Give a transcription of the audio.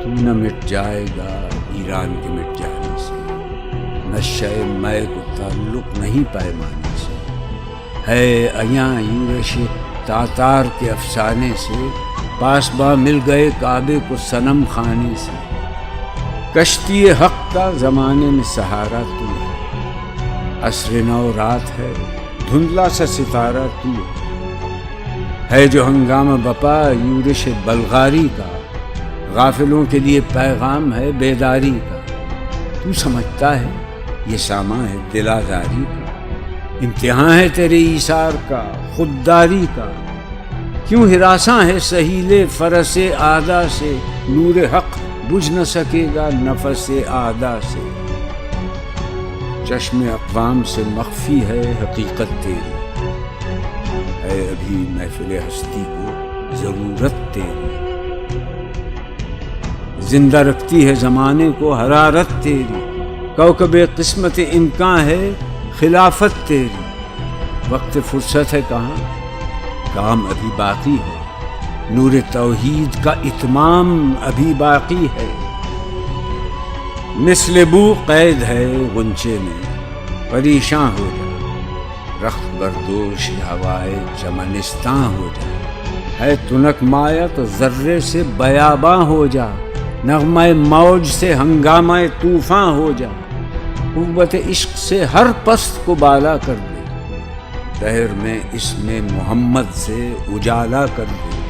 تو نہ مٹ جائے گا ایران کے مٹ جانے سے، نشہ میں کو تعلق نہیں پیمانے سے، ہے ایاں یورش تاتار کے افسانے سے، پاسباں مل گئے کعبے کو صنم خانے سے، کشتی حق کا زمانے میں سہارا تو ہے، عصر نو رات ہے دھندلا سا ستارہ تو ہے جو ہنگامہ بپا یورش بلغاری کا، غافلوں کے لیے پیغام ہے بیداری کا، تو سمجھتا ہے یہ سامان ہے دل آزاری کا، امتحان ہے تیرے ایثار کا خودداری کا، کیوں ہراساں ہے سہیلے فرس اعدا سے، نور حق بجھ نہ سکے گا نفس اعدا سے، چشم اقوام سے مخفی ہے حقیقت تیری، ہے ابھی محفل ہستی کو ضرورت تیری، زندہ رکھتی ہے زمانے کو حرارت تیری، کوكب قسمت امکان ہے خلافت تیری، وقت فرصت ہے کہاں کام ابھی باقی ہے، نور توحید کا اتمام ابھی باقی ہے، مثل بو قید ہے غنچے میں پریشاں ہو جا، رخت بردوش ہوائے چمنستاں ہو جا، ہے تنک مایا تو ذرے سے بیاباں ہو جا، نغمہ موج سے ہنگامہ طوفاں ہو جا، قوت عشق سے ہر پست کو بالا کر دے، دہر میں اسم محمد سے اجالا کر دے۔